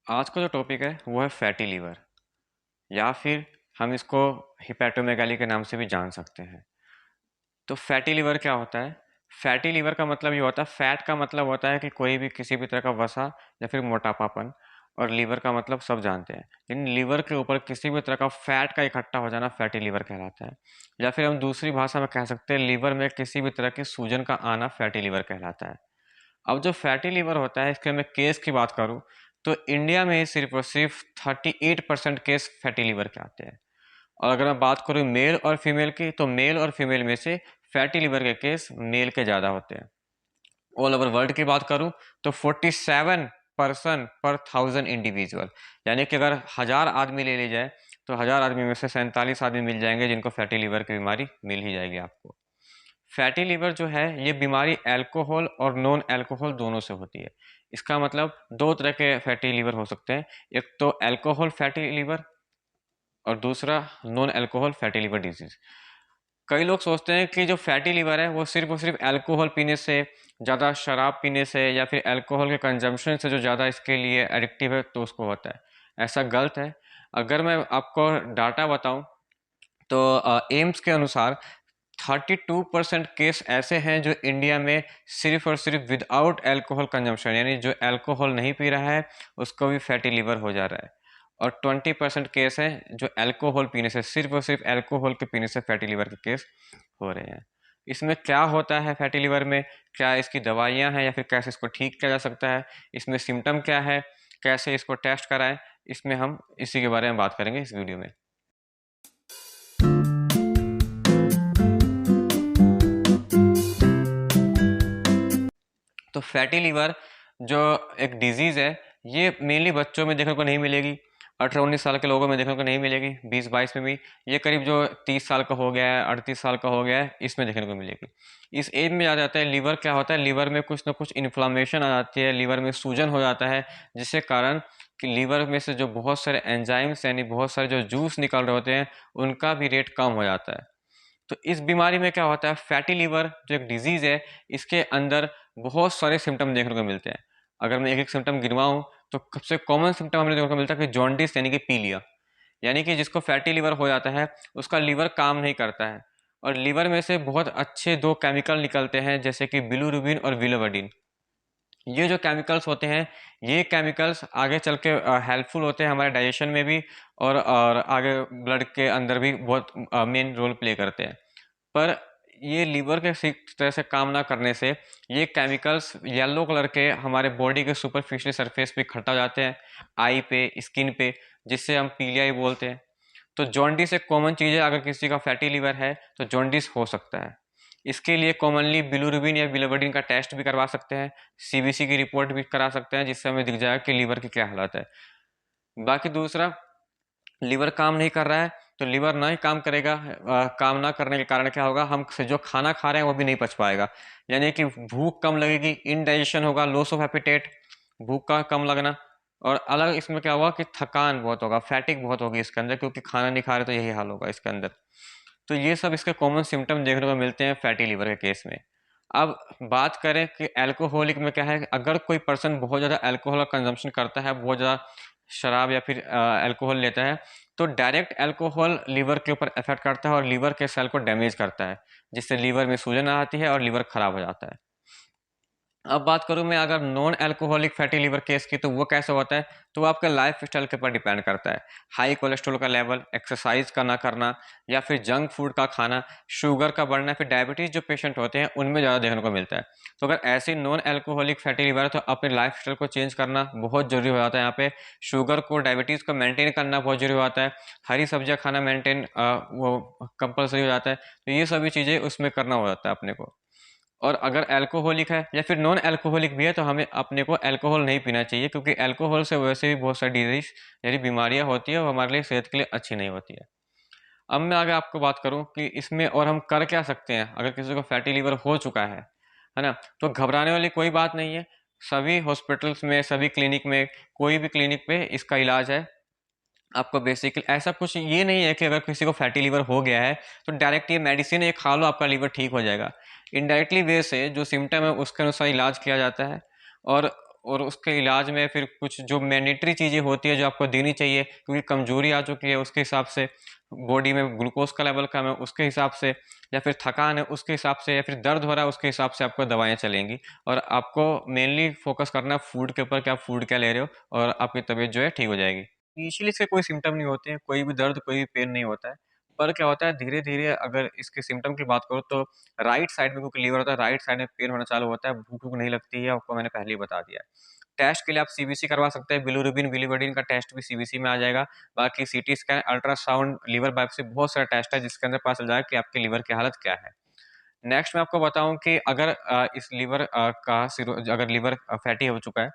आज का जो टॉपिक है वो है फैटी लीवर या फिर हम इसको हिपैटोमेगाली के नाम से भी जान सकते हैं। तो फैटी लीवर क्या होता है? फैटी लीवर का मतलब ये होता है, फैट का मतलब होता है कि कोई भी किसी भी तरह का वसा या फिर मोटापापन, और लीवर का मतलब सब जानते हैं। इन लीवर के ऊपर किसी भी तरह का फैट का इकट्ठा हो जाना फैटी लीवर कहलाता है। या फिर हम दूसरी भाषा में कह सकते हैं, लीवर में किसी भी तरह की सूजन का आना फैटी लीवर कहलाता है। अब जो फैटी लीवर होता है, इसके मैं केस की बात करूं तो इंडिया में सिर्फ और सिर्फ 38% केस फैटी लीवर के आते हैं। और अगर मैं बात करूं मेल और फीमेल की, तो मेल और फीमेल में से फैटी लीवर के केस मेल के ज़्यादा होते हैं। ऑल ओवर वर्ल्ड की बात करूं तो 47% पर 1000 इंडिविजुअल, यानी कि अगर 1000 आदमी ले ली जाए तो 1000 आदमी में से 47 आदमी मिल जाएंगे जिनको फैटी लीवर की बीमारी मिल ही जाएगी आपको। फैटी लीवर जो है, ये बीमारी अल्कोहल और नॉन अल्कोहल दोनों से होती है। इसका मतलब दो तरह के फैटी लीवर हो सकते हैं, एक तो अल्कोहल फैटी लीवर और दूसरा non alcohol fatty liver disease. कई लोग सोचते हैं कि जो फैटी लीवर है वो सिर्फ और सिर्फ अल्कोहल पीने से, ज़्यादा शराब पीने से या फिर अल्कोहल के कंजम्पशन से जो ज़्यादा इसके लिए एडिक्टिव है तो उसको होता है। ऐसा गलत है। अगर मैं आपको डाटा बताऊं तो एम्स के अनुसार 32% केस ऐसे हैं जो इंडिया में सिर्फ और सिर्फ विदाउट अल्कोहल कंजम्पशन, यानी जो अल्कोहल नहीं पी रहा है उसको भी फैटी लीवर हो जा रहा है। और 20% केस हैं जो अल्कोहल पीने से, सिर्फ और सिर्फ अल्कोहल के पीने से फैटी लीवर के केस हो रहे हैं। इसमें क्या होता है फैटी लीवर में, क्या इसकी दवाइयाँ हैं या फिर कैसे इसको ठीक किया जा सकता है, इसमें सिम्टम क्या है, कैसे इसको टेस्ट कराएं, इसमें हम इसी के बारे में बात करेंगे इस वीडियो में। तो फैटी लीवर जो एक डिजीज़ है, ये मेनली बच्चों में देखने को नहीं मिलेगी, 18-19 साल के लोगों में देखने को नहीं मिलेगी, 20-22 में भी। ये करीब जो 30 साल का हो गया है, 38 साल का हो गया है, इसमें देखने को मिलेगी। इस एज में आ जाता है। लीवर क्या होता है, लीवर में कुछ ना कुछ इन्फ्लामेशन आ जाती है, लीवर में सूजन हो जाता है, जिसके कारण कि लीवर में से जो बहुत सारे एंजाइम्स यानी बहुत सारे जो जूस निकल रहे होते हैं उनका भी रेट कम हो जाता है। तो इस बीमारी में क्या होता है, फैटी लीवर जो एक डिजीज़ है, इसके अंदर बहुत सारे सिम्टम देखने को मिलते हैं। अगर मैं एक एक सिम्टम गिनवाऊँ तो सबसे कॉमन सिम्टम हमें देखने को मिलता है कि जॉन्डिस यानी कि पीलिया, यानी कि जिसको फैटी लीवर हो जाता है उसका लीवर काम नहीं करता है, और लीवर में से बहुत अच्छे दो केमिकल निकलते हैं जैसे कि बिलुरुबिन और विलोवडिन। ये जो केमिकल्स होते हैं, ये केमिकल्स आगे चल के हेल्पफुल होते हैं हमारे डाइजेशन में भी, और आगे ब्लड के अंदर भी बहुत मेन रोल प्ले करते हैं। पर ये लीवर के सही तरह से काम ना करने से ये केमिकल्स येलो कलर के हमारे बॉडी के सुपरफिशियल सरफेस पे इकट्ठा हो जाते हैं, आई पे, स्किन पे, जिससे हम पीलिया बोलते हैं। तो जॉन्डिस एक कॉमन चीज़ है, अगर किसी का फैटी लीवर है तो जॉन्डिस हो सकता है। इसके लिए कॉमनली बिलुरुबिन या बिलोवडिन का टेस्ट भी करवा सकते हैं, सीबीसी की रिपोर्ट भी करा सकते हैं, जिससे हमें दिख जाएगा कि लीवर की क्या हालत है। बाकी दूसरा, लीवर काम नहीं कर रहा है तो लीवर ना ही काम करेगा, काम ना करने के कारण क्या होगा, हम जो खाना खा रहे हैं वो भी नहीं पच पाएगा, यानी कि भूख कम लगेगी, इनडाइजेशन होगा, लॉस ऑफ एपिटेट, भूख का कम लगना। और अलग इसमें क्या होगा कि थकान बहुत होगा, फैटिक बहुत होगी इसके अंदर, क्योंकि खाना नहीं खा रहे तो यही हाल होगा इसके अंदर। तो ये सब इसके कॉमन सिम्टम देखने को मिलते हैं फैटी लीवर के केस में। अब बात करें कि अल्कोहलिक में क्या है, अगर कोई पर्सन बहुत ज़्यादा अल्कोहल का कंजम्पशन करता है, बहुत ज़्यादा शराब या फिर अल्कोहल लेता है, तो डायरेक्ट अल्कोहल लीवर के ऊपर इफेक्ट करता है और लीवर के सेल को डैमेज करता है, जिससे लीवर में सूजन आती है और लीवर खराब हो जाता है। अब बात करूं मैं अगर non alcoholic fatty liver case की, तो वो कैसे होता है, तो वो आपके लाइफ स्टाइल के ऊपर डिपेंड करता है। हाई कोलेस्ट्रॉल का लेवल, एक्सरसाइज का ना करना, या फिर जंक फूड का खाना, शुगर का बढ़ना, फिर डायबिटीज जो पेशेंट होते हैं उनमें ज़्यादा देखने को मिलता है। तो अगर ऐसी नॉन अल्कोहलिक फैटी लीवर है तो अपने लाइफ स्टाइल को चेंज करना बहुत जरूरी हो जाता है। यहाँ पे शुगर को, डायबिटीज़ को मेंटेन करना बहुत जरूरी हो जाता है, हरी सब्जियाँ खाना मेंटेन वो कंपलसरी हो जाता है। तो ये सभी चीज़ें उसमें करना हो जाता है अपने को। और अगर अल्कोहलिक है या फिर नॉन अल्कोहलिक भी है तो हमें अपने को अल्कोहल नहीं पीना चाहिए, क्योंकि अल्कोहल से वैसे भी बहुत सारी डिजीज यानी बीमारियां होती है, वो हमारे लिए सेहत के लिए अच्छी नहीं होती है। अब मैं आगे आपको बात करूं कि इसमें और हम कर क्या सकते हैं अगर किसी को फैटी लीवर हो चुका है ना। तो घबराने वाली कोई बात नहीं है। सभी हॉस्पिटल्स में, सभी क्लिनिक में, कोई भी क्लिनिक पे इसका इलाज है। आपको बेसिकली ऐसा कुछ ये नहीं है कि अगर किसी को फैटी लीवर हो गया है तो डायरेक्ट ये मेडिसिन एक खा लो आपका लीवर ठीक हो जाएगा। इनडायरेक्टली वे से जो सिम्टम है उसके अनुसार इलाज किया जाता है। और और उसके इलाज में फिर कुछ जो मैंडेटरी चीज़ें होती है जो आपको देनी चाहिए, क्योंकि कमजोरी आ चुकी है उसके हिसाब से, बॉडी में ग्लूकोज का लेवल कम है उसके हिसाब से, या फिर थकान है उसके हिसाब से, या फिर दर्द हो रहा है उसके हिसाब से आपको दवाइयाँ चलेंगी। और आपको मेनली फोकस करना है फूड के ऊपर कि आप फूड क्या ले रहे हो, और आपकी तबीयत जो है ठीक हो जाएगी। इनिशियली इसके कोई सिम्टम नहीं होते हैं, कोई भी दर्द कोई भी पेन नहीं होता है, पर क्या होता है धीरे धीरे अगर इसके सिम्टम की बात करो तो राइट साइड में क्योंकि लीवर होता है, राइट साइड में पेन होना चालू होता है, भूख भूख नहीं लगती है, आपको मैंने पहले ही बता दिया है। टेस्ट के लिए आप सीबीसी करवा सकते हैं, बिलिरुबिन बिलिवर्डिन का टेस्ट भी सीबीसी में आ जाएगा। बाकी CT scan, ultrasound, liver biopsy, बहुत सारा टेस्ट है जिसके अंदर पता चल जाएगा कि आपके लीवर की हालत क्या है। नेक्स्ट मैं आपको बताऊं कि अगर इस लीवर का अगर लीवर फैटी हो चुका है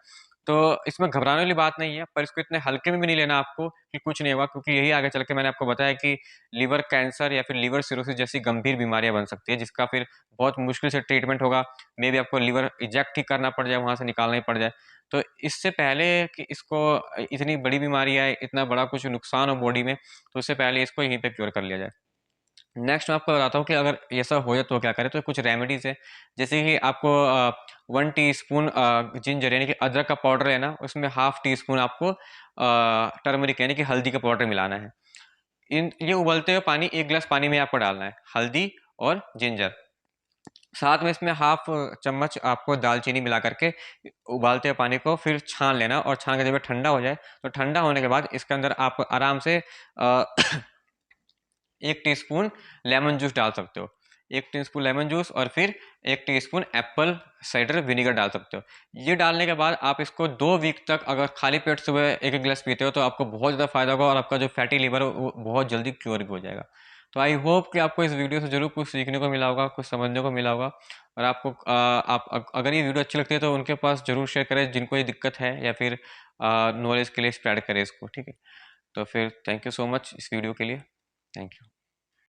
तो इसमें घबराने वाली बात नहीं है, पर इसको इतने हल्के में भी नहीं लेना आपको कि कुछ नहीं होगा, क्योंकि यही आगे चल के मैंने आपको बताया कि लीवर कैंसर या फिर लीवर सिरोसिस जैसी गंभीर बीमारियां बन सकती है, जिसका फिर बहुत मुश्किल से ट्रीटमेंट होगा। मे भी आपको लीवर इजेक्ट ही करना पड़ जाए, वहां से निकालना ही पड़ जाए। तो इससे पहले कि इसको इतनी बड़ी बीमारी आए, इतना बड़ा कुछ नुकसान हो बॉडी में, तो उससे पहले इसको यहीं पे क्योर कर लिया जाए। नेक्स्ट मैं आपको बताता हूँ कि अगर ऐसा हो जाए तो क्या करें, तो कुछ रेमेडीज है। जैसे कि आपको 1 टीस्पून जिंजर यानी कि अदरक का पाउडर लेना, उसमें ½ टीस्पून आपको टर्मरिक यानी कि हल्दी का पाउडर मिलाना है। इन ये उबलते हुए पानी, 1 गिलास पानी में आपको डालना है, हल्दी और जिंजर। साथ में इसमें ½ चम्मच आपको दालचीनी मिला करके उबालते हुए पानी को फिर छान लेना, और छान के जब ये ठंडा हो जाए तो ठंडा होने के बाद इसके अंदर आप आराम से 1 टीस्पून लेमन जूस डाल सकते हो, 1 टीस्पून लेमन जूस, और फिर 1 टीस्पून एप्पल साइडर विनीगर डाल सकते हो। ये डालने के बाद आप इसको 2 वीक तक अगर खाली पेट सुबह एक गिलास पीते हो तो आपको बहुत ज़्यादा फायदा होगा, और आपका जो फैटी लीवर है वो बहुत जल्दी क्योर भी हो जाएगा। तो आई होप कि आपको इस वीडियो से जरूर कुछ सीखने को मिला होगा, कुछ समझने को मिला होगा। और आपको अगर ये वीडियो अच्छी लगती है तो उनके पास जरूर शेयर करें जिनको ये दिक्कत है, या फिर नॉलेज के लिए स्प्रेड करें इसको, ठीक है। तो फिर थैंक यू सो मच इस वीडियो के लिए, थैंक यू।